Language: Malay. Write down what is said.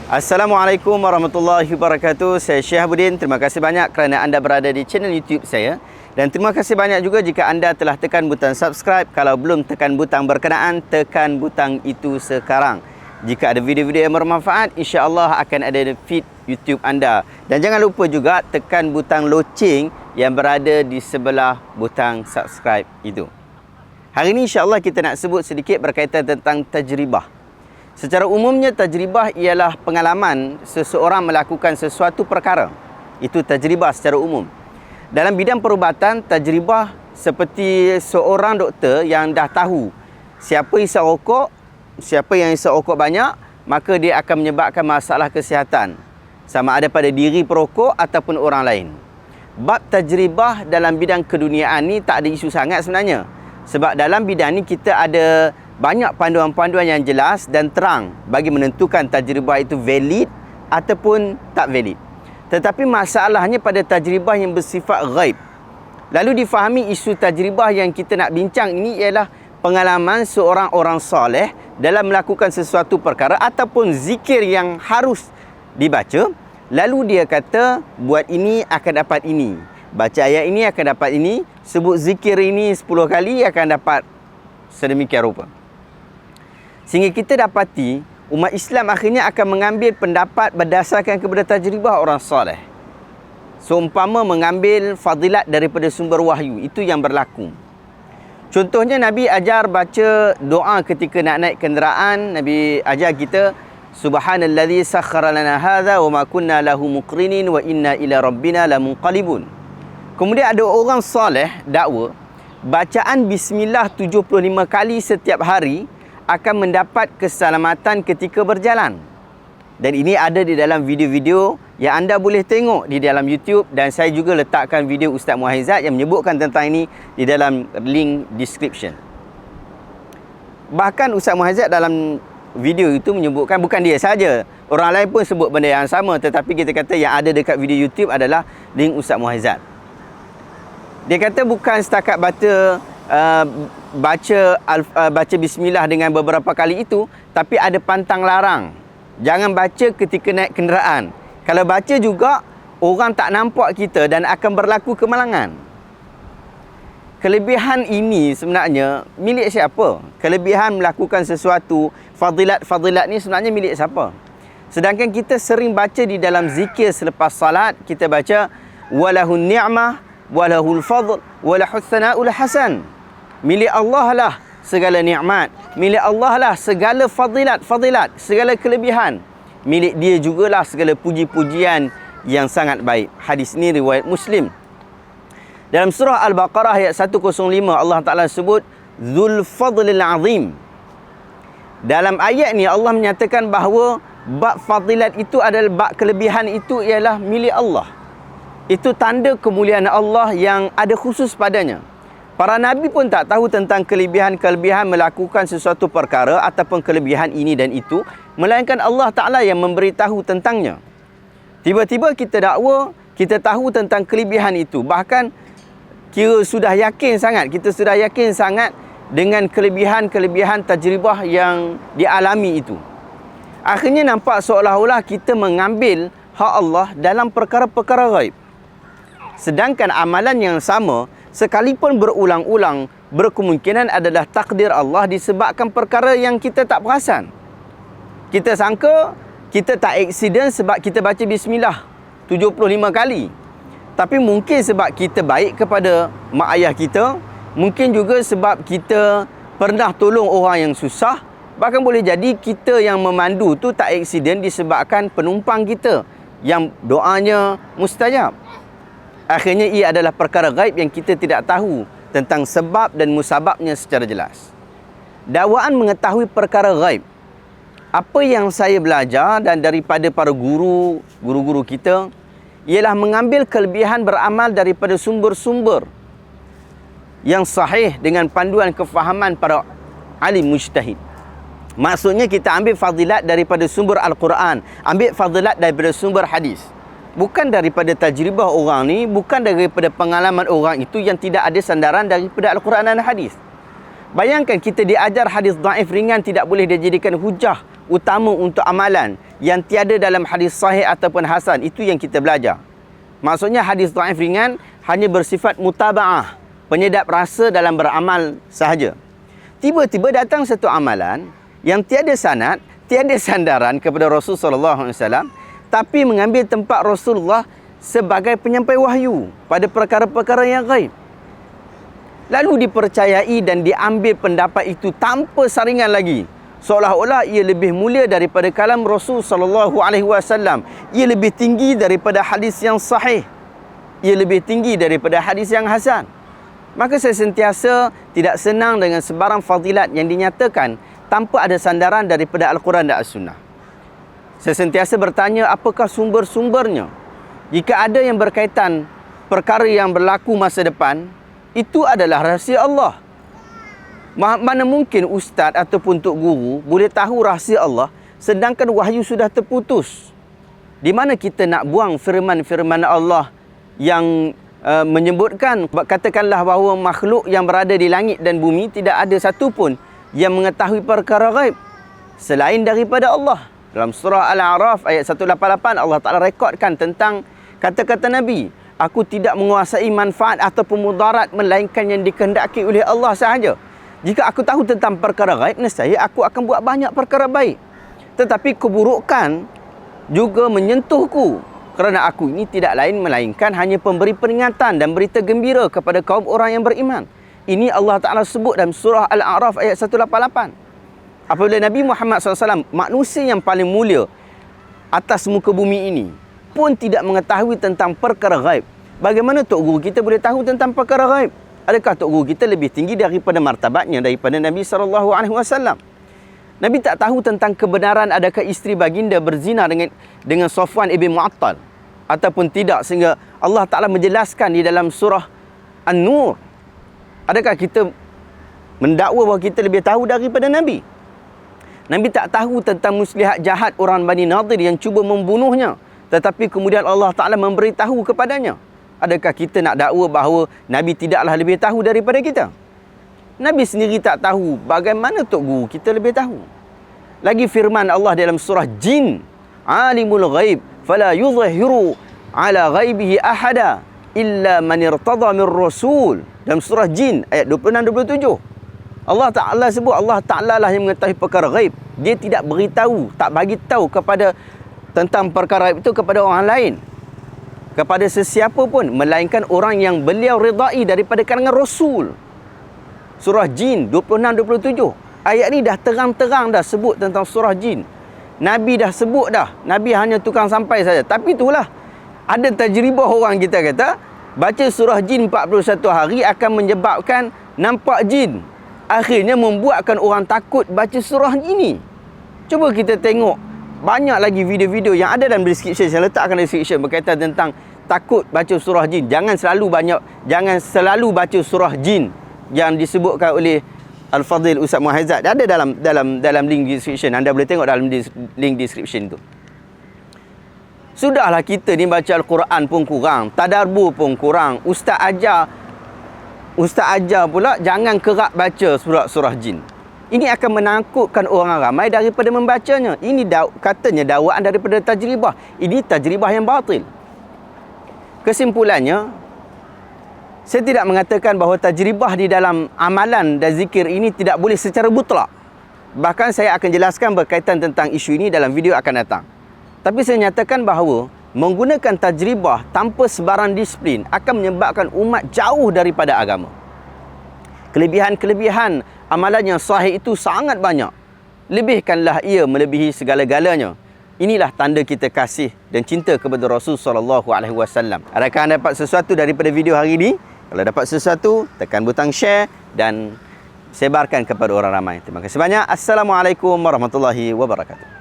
Assalamualaikum warahmatullahi wabarakatuh. Saya Syihabuddin. Terima kasih banyak kerana anda berada di channel YouTube saya. Dan terima kasih banyak juga jika anda telah tekan butang subscribe. Kalau belum tekan butang berkenaan, tekan butang itu sekarang. Jika ada video-video yang bermanfaat, insya-Allah akan ada feed YouTube anda. Dan jangan lupa juga tekan butang loceng yang berada di sebelah butang subscribe itu. Hari ini insya-Allah kita nak sebut sedikit berkaitan tentang tajribah. Secara umumnya tajribah ialah pengalaman seseorang melakukan sesuatu perkara. Itu tajribah secara umum. Dalam bidang perubatan, tajribah seperti seorang doktor yang dah tahu siapa hisap rokok, siapa yang hisap rokok banyak, maka dia akan menyebabkan masalah kesihatan. Sama ada pada diri perokok ataupun orang lain. Bab tajribah dalam bidang keduniaan ni tak ada isu sangat sebenarnya. Sebab dalam bidang ni kita ada banyak panduan-panduan yang jelas dan terang bagi menentukan tajribah itu valid ataupun tak valid. Tetapi masalahnya pada tajribah yang bersifat ghaib. Lalu difahami isu tajribah yang kita nak bincang ini ialah pengalaman seorang orang soleh dalam melakukan sesuatu perkara ataupun zikir yang harus dibaca. Lalu dia kata, buat ini akan dapat ini. Baca ayat ini akan dapat ini. Sebut zikir ini 10 kali akan dapat sedemikian rupa. Sehingga kita dapati umat Islam akhirnya akan mengambil pendapat berdasarkan kepada tajribah orang soleh. Seumpama mengambil fadilat daripada sumber wahyu. Itu yang berlaku. Contohnya Nabi ajar baca doa ketika nak naik kenderaan. Nabi ajar kita, Subhanalladzi sakhkhara lana hadza wa ma kunna lahu muqrinin wa inna ila rabbina lamunqalibun. Kemudian ada orang soleh dakwa, bacaan bismillah 75 kali setiap hari akan mendapat keselamatan ketika berjalan. Dan ini ada di dalam video-video yang anda boleh tengok di dalam YouTube, dan saya juga letakkan video Ustaz Muhaizat yang menyebutkan tentang ini di dalam link description. Bahkan Ustaz Muhaizat dalam video itu menyebutkan, bukan dia saja, orang lain pun sebut benda yang sama, tetapi kita kata yang ada dekat video YouTube adalah link Ustaz Muhaizat. Dia kata bukan setakat baca bismillah dengan beberapa kali itu, tapi ada pantang larang. Jangan baca ketika naik kenderaan. Kalau baca juga, orang tak nampak kita dan akan berlaku kemalangan. Kelebihan ini sebenarnya milik siapa? Kelebihan melakukan sesuatu, fadilat-fadilat ni sebenarnya milik siapa? Sedangkan kita sering baca di dalam zikir selepas salat, kita baca walahun ni'mah walahul fadl walahus sana'ul hasan. Milik Allah lah segala nikmat. Milik Allah lah segala fadilat, segala kelebihan. Milik dia jugalah segala puji-pujian yang sangat baik. Hadis ini riwayat Muslim. Dalam surah Al-Baqarah ayat 105 Allah Ta'ala sebut Dzul Fadlil Azim. Dalam ayat ni Allah menyatakan bahawa bab fadilat itu adalah bab kelebihan itu ialah milik Allah. Itu tanda kemuliaan Allah yang ada khusus padanya. Para Nabi pun tak tahu tentang kelebihan-kelebihan melakukan sesuatu perkara ataupun kelebihan ini dan itu, melainkan Allah Ta'ala yang memberitahu tentangnya. Tiba-tiba kita dakwa, kita tahu tentang kelebihan itu. Bahkan kita sudah yakin sangat dengan kelebihan-kelebihan tajribah yang dialami itu. Akhirnya nampak seolah-olah kita mengambil hak Allah dalam perkara-perkara ghaib. Sedangkan amalan yang sama, sekalipun berulang-ulang, berkemungkinan adalah takdir Allah disebabkan perkara yang kita tak perasan. Kita sangka kita tak aksiden sebab kita baca bismillah 75 kali. Tapi mungkin sebab kita baik kepada mak ayah kita, mungkin juga sebab kita pernah tolong orang yang susah, bahkan boleh jadi kita yang memandu tu tak aksiden disebabkan penumpang kita yang doanya mustajab. Akhirnya ia adalah perkara gaib yang kita tidak tahu tentang sebab dan musababnya secara jelas. Dakwaan mengetahui perkara gaib. Apa yang saya belajar dan daripada para guru-guru kita ialah mengambil kelebihan beramal daripada sumber-sumber yang sahih dengan panduan kefahaman para alim mujtahid. Maksudnya kita ambil fadilat daripada sumber Al-Quran, ambil fadilat daripada sumber hadis. Bukan daripada tajribah orang ni, bukan daripada pengalaman orang itu yang tidak ada sandaran daripada Al-Quran dan hadis. Bayangkan kita diajar hadis dhaif ringan tidak boleh dijadikan hujah utama untuk amalan yang tiada dalam hadis sahih ataupun hasan. Itu yang kita belajar. Maksudnya hadis dhaif ringan hanya bersifat mutaba'ah, penyedap rasa dalam beramal sahaja. Tiba-tiba datang satu amalan yang tiada sanad, tiada sandaran kepada Rasulullah SAW, tapi mengambil tempat Rasulullah sebagai penyampai wahyu pada perkara-perkara yang ghaib. Lalu dipercayai dan diambil pendapat itu tanpa saringan lagi. Seolah-olah ia lebih mulia daripada kalam Rasul sallallahu alaihi wasallam. Ia lebih tinggi daripada hadis yang sahih. Ia lebih tinggi daripada hadis yang hasan. Maka saya sentiasa tidak senang dengan sebarang fadilat yang dinyatakan tanpa ada sandaran daripada Al-Quran dan As-Sunnah. Saya sentiasa bertanya, apakah sumber-sumbernya? Jika ada yang berkaitan perkara yang berlaku masa depan, itu adalah rahsia Allah. Mana mungkin ustaz ataupun tok guru boleh tahu rahsia Allah sedangkan wahyu sudah terputus? Di mana kita nak buang firman-firman Allah yang menyebutkan, katakanlah bahawa makhluk yang berada di langit dan bumi tidak ada satu pun yang mengetahui perkara ghaib selain daripada Allah. Dalam surah Al-A'raf ayat 188 Allah Ta'ala rekodkan tentang kata-kata Nabi, aku tidak menguasai manfaat ataupun mudarat melainkan yang dikehendaki oleh Allah sahaja. Jika aku tahu tentang perkara ghaib, nescaya aku akan buat banyak perkara baik. Tetapi keburukan juga menyentuhku, kerana aku ini tidak lain melainkan hanya pemberi peringatan dan berita gembira kepada kaum orang yang beriman. Ini Allah Ta'ala sebut dalam surah Al-A'raf ayat 188. Apabila Nabi Muhammad SAW, manusia yang paling mulia atas muka bumi ini, pun tidak mengetahui tentang perkara ghaib, bagaimana tok guru kita boleh tahu tentang perkara ghaib? Adakah tok guru kita lebih tinggi daripada martabatnya daripada Nabi SAW? Nabi tak tahu tentang kebenaran adakah isteri baginda berzina dengan Safwan ibn Mu'attal ataupun tidak, sehingga Allah Ta'ala menjelaskan di dalam surah An-Nur. Adakah kita mendakwa bahawa kita lebih tahu daripada Nabi? Nabi tak tahu tentang muslihat jahat orang Bani Nadir yang cuba membunuhnya, tetapi kemudian Allah Ta'ala memberitahu kepadanya. Adakah kita nak dakwa bahawa Nabi tidaklah lebih tahu daripada kita? Nabi sendiri tak tahu, bagaimana tok guru kita lebih tahu? Lagi firman Allah dalam surah Jin, alimul ghaib fala yudhiru ala ghaibihi ahada illa man irtada min rasul. Dalam surah Jin ayat 26-27 Allah Ta'ala sebut, Allah Ta'ala lah yang mengetahui perkara ghaib. Dia tidak beritahu, tak bagi tahu kepada tentang perkara itu kepada orang lain, kepada sesiapa pun, melainkan orang yang beliau redai daripada kalangan Rasul. Surah Jin 26-27. Ayat ni dah terang-terang dah sebut tentang surah Jin. Nabi dah sebut dah. Nabi hanya tukang sampai saja. Tapi itulah, ada tajribah orang kita kata, baca surah Jin 41 hari akan menyebabkan nampak jin. Akhirnya membuatkan orang takut baca surah ini. Cuba kita tengok banyak lagi video-video yang ada dalam description. Saya letakkan description berkaitan tentang takut baca surah jin. Jangan selalu baca surah jin yang disebutkan oleh Al-Fadhil Ustaz Muhaizat. Ada dalam link description. Anda boleh tengok dalam link description tu. Sudahlah, kita ni baca Al-Quran pun kurang, tadabbur pun kurang. Ustaz ajar pula jangan kerap baca surah jin. Ini akan menakutkan orang ramai daripada membacanya. Ini katanya dakwaan daripada tajribah. Ini tajribah yang batil. Kesimpulannya, saya tidak mengatakan bahawa tajribah di dalam amalan dan zikir ini tidak boleh secara mutlak. Bahkan saya akan jelaskan berkaitan tentang isu ini dalam video akan datang. Tapi saya nyatakan bahawa menggunakan tajribah tanpa sebarang disiplin akan menyebabkan umat jauh daripada agama. Kelebihan-kelebihan amalan yang sahih itu sangat banyak. Lebihkanlah ia melebihi segala-galanya. Inilah tanda kita kasih dan cinta kepada Rasul SAW. Adakah anda dapat sesuatu daripada video hari ini? Kalau dapat sesuatu, tekan butang share dan sebarkan kepada orang ramai. Terima kasih banyak. Assalamualaikum warahmatullahi wabarakatuh.